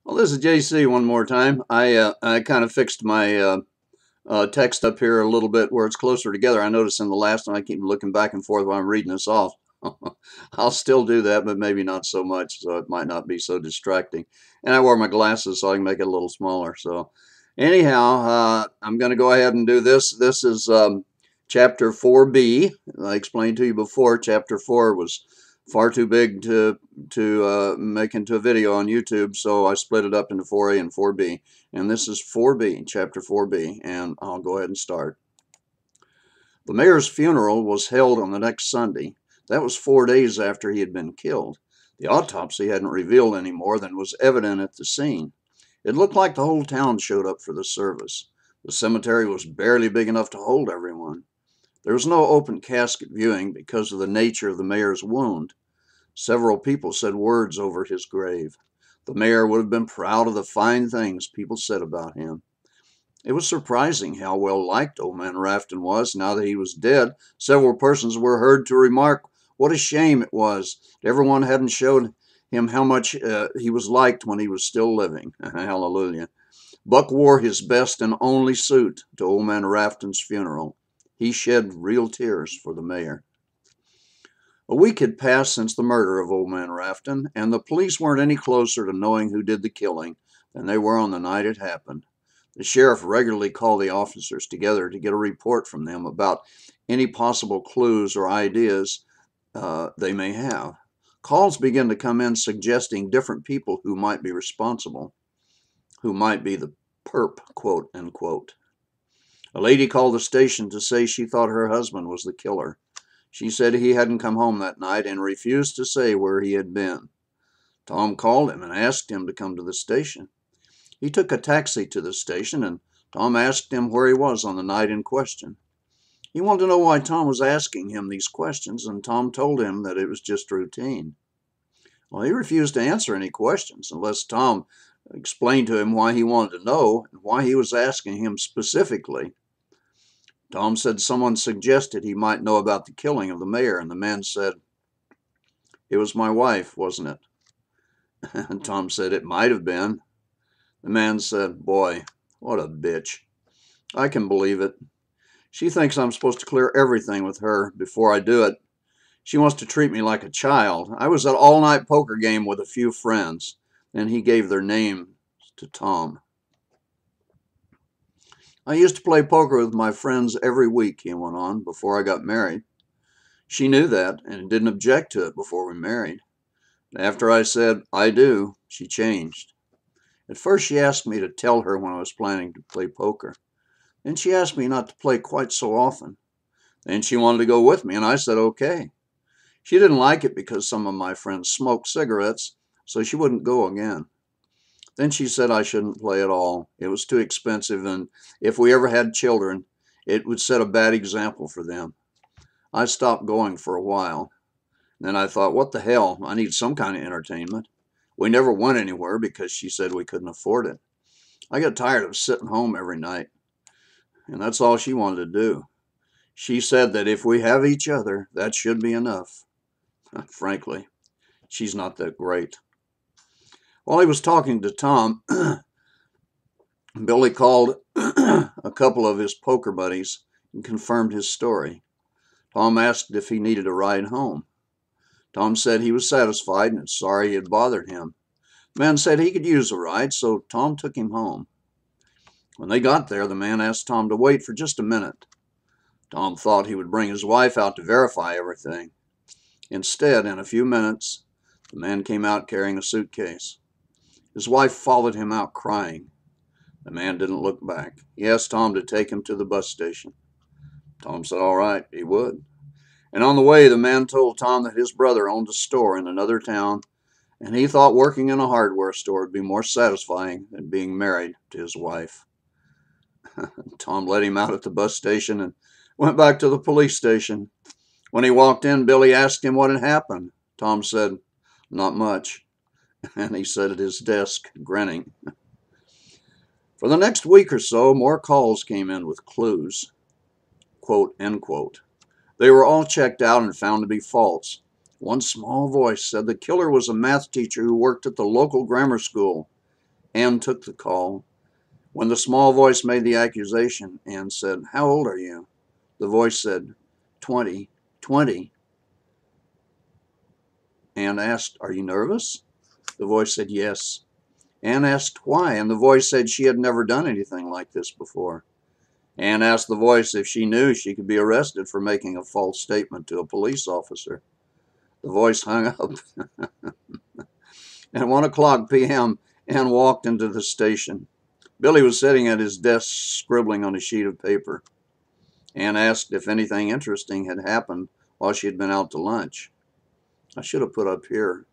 Well, this is JC one more time. I kind of fixed my text up here a little bit where it's closer together. I noticed in the last one I keep looking back and forth while I'm reading this off. I'll still do that, but maybe not so much, so it might not be so distracting. And I wore my glasses so I can make it a little smaller. So anyhow, I'm going to go ahead and do this. This is chapter 4B. I explained to you before, chapter 4 was far too big to make into a video on YouTube, so I split it up into 4A and 4B. And this is 4B, chapter 4B, and I'll go ahead and start. The mayor's funeral was held on the next Sunday. That was 4 days after he had been killed. The autopsy hadn't revealed any more than was evident at the scene. It looked like the whole town showed up for the service. The cemetery was barely big enough to hold everyone. There was no open casket viewing because of the nature of the mayor's wound. Several people said words over his grave. The mayor would have been proud of the fine things people said about him. It was surprising how well liked Old Man Rafton was now that he was dead. Several persons were heard to remark what a shame it was that everyone hadn't showed him how much he was liked when he was still living. Hallelujah. Buck wore his best and only suit to Old Man Rafton's funeral. He shed real tears for the mayor. A week had passed since the murder of Old Man Rafton, and the police weren't any closer to knowing who did the killing than they were on the night it happened. The sheriff regularly called the officers together to get a report from them about any possible clues or ideas they may have. Calls began to come in suggesting different people who might be responsible, who might be the perp, quote unquote. A lady called the station to say she thought her husband was the killer. She said he hadn't come home that night and refused to say where he had been. Tom called him and asked him to come to the station. He took a taxi to the station, and Tom asked him where he was on the night in question. He wanted to know why Tom was asking him these questions, and Tom told him that it was just routine. Well, he refused to answer any questions unless Tom explained to him why he wanted to know and why he was asking him specifically. Tom said someone suggested he might know about the killing of the mayor, and the man said, "It was my wife, wasn't it?" And Tom said, "It might have been." The man said, "Boy, what a bitch. I can believe it. She thinks I'm supposed to clear everything with her before I do it. She wants to treat me like a child. I was at an all-night poker game with a few friends." And he gave their name to Tom. "I used to play poker with my friends every week," he went on, "before I got married. She knew that and didn't object to it before we married. After I said, 'I do,' she changed. At first she asked me to tell her when I was planning to play poker. Then she asked me not to play quite so often. Then she wanted to go with me, and I said okay. She didn't like it because some of my friends smoked cigarettes, so she wouldn't go again. Then she said I shouldn't play at all. It was too expensive, and if we ever had children, it would set a bad example for them. I stopped going for a while. Then I thought, what the hell? I need some kind of entertainment. We never went anywhere because she said we couldn't afford it. I got tired of sitting home every night, and that's all she wanted to do. She said that if we have each other, that should be enough. Frankly, she's not that great." While he was talking to Tom, Billy called a couple of his poker buddies and confirmed his story. Tom asked if he needed a ride home. Tom said he was satisfied and sorry he had bothered him. The man said he could use a ride, so Tom took him home. When they got there, the man asked Tom to wait for just a minute. Tom thought he would bring his wife out to verify everything. Instead, in a few minutes, the man came out carrying a suitcase. His wife followed him out crying. The man didn't look back. He asked Tom to take him to the bus station. Tom said all right, he would. And on the way, the man told Tom that his brother owned a store in another town, and he thought working in a hardware store would be more satisfying than being married to his wife. Tom let him out at the bus station and went back to the police station. When he walked in, Billy asked him what had happened. Tom said, "Not much." And he sat at his desk, grinning. For the next week or so, more calls came in with clues, quote, end quote. They were all checked out and found to be false. One small voice said the killer was a math teacher who worked at the local grammar school. Ann took the call. When the small voice made the accusation, Ann said, "How old are you?" The voice said, 20. 20. Ann asked, "Are you nervous?" The voice said, "Yes." Ann asked why, and the voice said she had never done anything like this before. Ann asked the voice if she knew she could be arrested for making a false statement to a police officer. The voice hung up. At 1 p.m., Ann walked into the station. Billy was sitting at his desk scribbling on a sheet of paper. Ann asked if anything interesting had happened while she had been out to lunch. I should have put up here.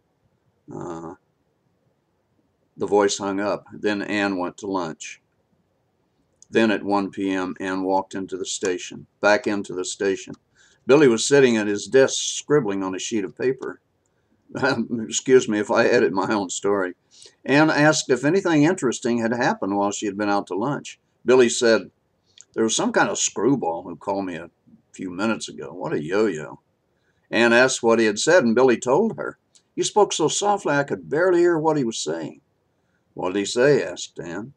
The voice hung up. Then Ann went to lunch. Then at 1 p.m., Ann walked back into the station. Billy was sitting at his desk scribbling on a sheet of paper. Excuse me if I edit my own story. Ann asked if anything interesting had happened while she had been out to lunch. Billy said, "There was some kind of screwball who called me a few minutes ago. What a yo-yo." Ann asked what he had said, and Billy told her. "He spoke so softly I could barely hear what he was saying." "What did he say?" asked Ann.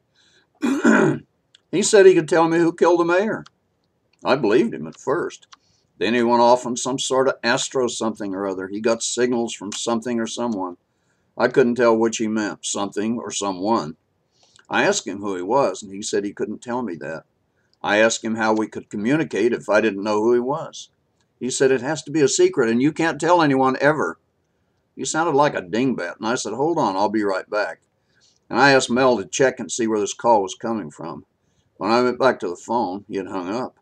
"He said he could tell me who killed the mayor." I believed him at first. Then he went off on some sort of astro something or other. He got signals from something or someone. I couldn't tell which he meant, something or someone. I asked him who he was, and he said he couldn't tell me that. I asked him how we could communicate if I didn't know who he was. He said it has to be a secret, and you can't tell anyone ever. He sounded like a dingbat, and I said, "Hold on, I'll be right back." And I asked Mel to check and see where this call was coming from. When I went back to the phone, he had hung up.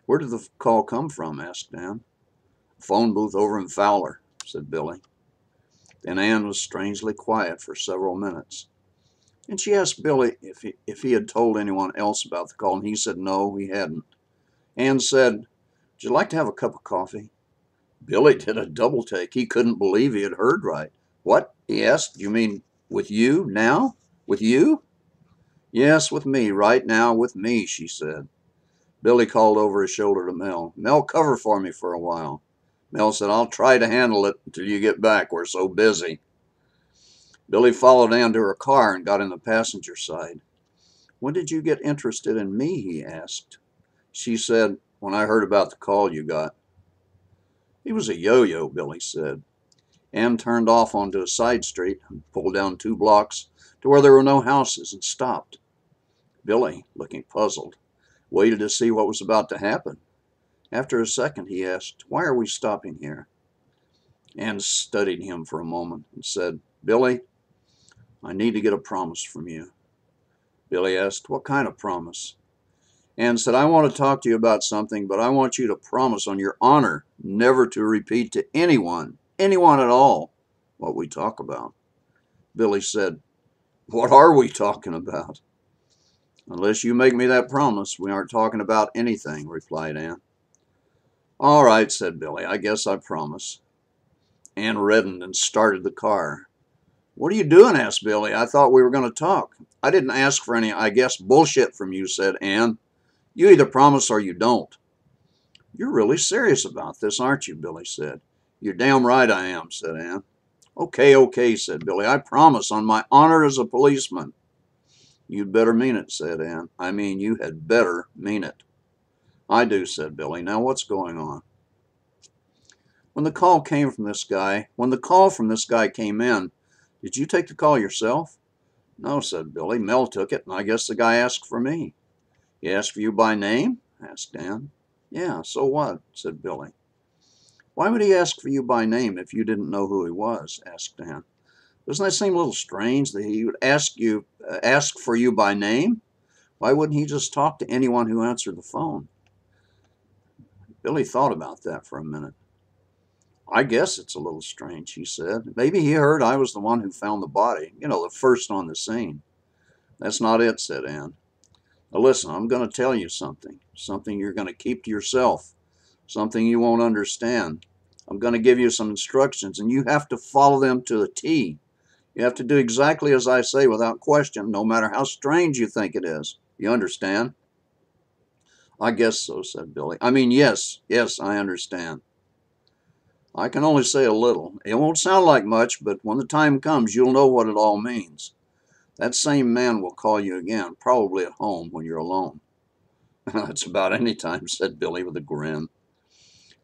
"Where did the call come from?" asked Ann. "Phone booth over in Fowler," said Billy. Then Ann was strangely quiet for several minutes. And she asked Billy if he had told anyone else about the call, and he said no, he hadn't. Ann said, "Would you like to have a cup of coffee?" Billy did a double take. He couldn't believe he had heard right. "What?" he asked. "You mean with you now? With you?" "Yes, with me, right now, with me," she said. Billy called over his shoulder to Mel. "Mel, cover for me for a while." Mel said, "I'll try to handle it until you get back. We're so busy." Billy followed Ann to her car and got in the passenger side. "When did you get interested in me?" he asked. She said, "When I heard about the call you got." "He was a yo-yo," Billy said. Ann turned off onto a side street and pulled down 2 blocks to where there were no houses and stopped. Billy, looking puzzled, waited to see what was about to happen. After a second, he asked, "Why are we stopping here?" Ann studied him for a moment and said, "Billy, I need to get a promise from you." Billy asked, "What kind of promise?" Ann said, "I want to talk to you about something, but I want you to promise on your honor never to repeat to anyone at all, what we talk about." Billy said, "What are we talking about?" "Unless you make me that promise, we aren't talking about anything," replied Ann. "All right," said Billy, "I guess I promise." Ann reddened and started the car. "What are you doing?" asked Billy. "I thought we were going to talk." "I didn't ask for any, I guess, bullshit from you," said Ann. "You either promise or you don't." "You're really serious about this, aren't you?" Billy said. "You're damn right I am," said Ann. Okay, said Billy. "I promise on my honor as a policeman." "You'd better mean it," said Ann. "I mean, you had better mean it." "I do," said Billy. "Now what's going on?" When the call from this guy came in, did you take the call yourself?" "No," said Billy. "Mel took it, and I guess the guy asked for me." "He asked for you by name?" asked Ann. "Yeah, so what?" said Billy. "Why would he ask for you by name if you didn't know who he was?" asked Ann. "Doesn't that seem a little strange that he would ask for you by name? Why wouldn't he just talk to anyone who answered the phone?" Billy thought about that for a minute. "I guess it's a little strange," he said. "Maybe he heard I was the one who found the body, the first on the scene." "That's not it," said Ann. "Now listen, I'm going to tell you something you're going to keep to yourself, something you won't understand. I'm going to give you some instructions, and you have to follow them to the T. You have to do exactly as I say without question, no matter how strange you think it is. You understand?" "I guess so," said Billy. "I mean, yes, I understand." "I can only say a little. It won't sound like much, but when the time comes, you'll know what it all means." That same man will call you again, probably at home when you're alone. That's about any time, said Billy with a grin.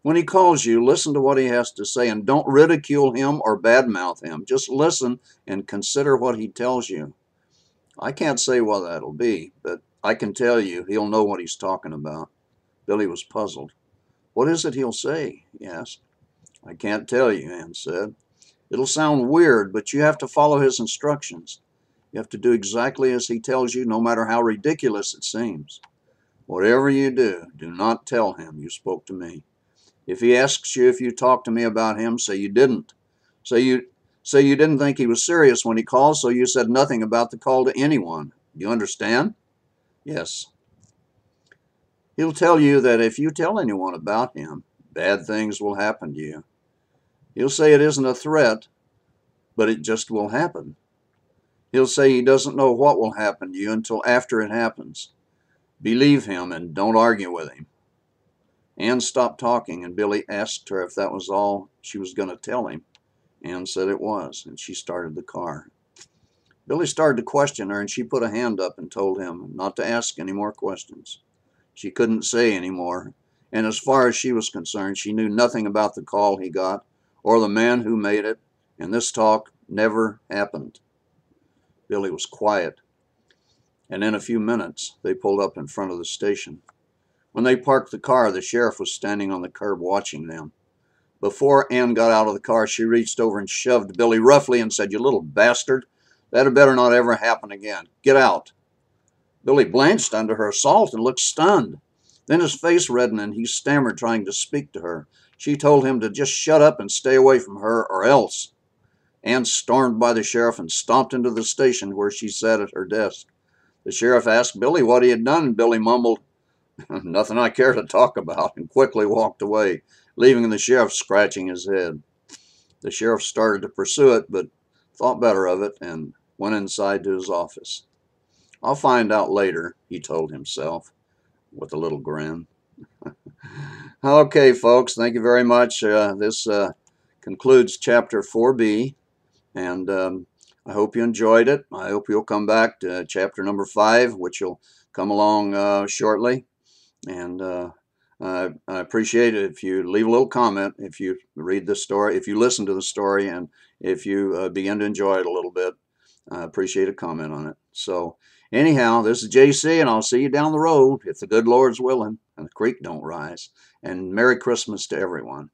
When he calls you, listen to what he has to say and don't ridicule him or badmouth him. Just listen and consider what he tells you. I can't say what that'll be, but I can tell you he'll know what he's talking about. Billy was puzzled. What is it he'll say? He asked. I can't tell you, Ann said. It'll sound weird, but you have to follow his instructions. You have to do exactly as he tells you, no matter how ridiculous it seems. Whatever you do, do not tell him you spoke to me. If he asks you if you talked to me about him, say you didn't. Say you didn't think he was serious when he called, so you said nothing about the call to anyone. Do you understand? Yes. He'll tell you that if you tell anyone about him, bad things will happen to you. He'll say it isn't a threat, but it just will happen. He'll say he doesn't know what will happen to you until after it happens. Believe him and don't argue with him. Ann stopped talking, and Billy asked her if that was all she was going to tell him. Ann said it was, and she started the car. Billy started to question her, and she put a hand up and told him not to ask any more questions. She couldn't say any more, and as far as she was concerned, she knew nothing about the call he got or the man who made it, and this talk never happened. Billy was quiet, and in a few minutes, they pulled up in front of the station. When they parked the car, the sheriff was standing on the curb watching them. Before Ann got out of the car, she reached over and shoved Billy roughly and said, "You little bastard, that had better not ever happen again. Get out." Billy blanched under her assault and looked stunned. Then his face reddened and he stammered, trying to speak to her. She told him to just shut up and stay away from her or else. Ann stormed by the sheriff and stomped into the station where she sat at her desk. The sheriff asked Billy what he had done, and Billy mumbled, "Nothing I care to talk about," and quickly walked away, leaving the sheriff scratching his head. The sheriff started to pursue it, but thought better of it and went inside to his office. "I'll find out later," he told himself with a little grin. Okay, folks, thank you very much. This concludes Chapter 4B, and I hope you enjoyed it. I hope you'll come back to Chapter number 5, which will come along shortly. And I appreciate it if you leave a little comment, if you read the story, if you listen to the story, and if you begin to enjoy it a little bit. I appreciate a comment on it. So anyhow, this is JC, and I'll see you down the road if the good Lord's willing and the creek don't rise. And Merry Christmas to everyone.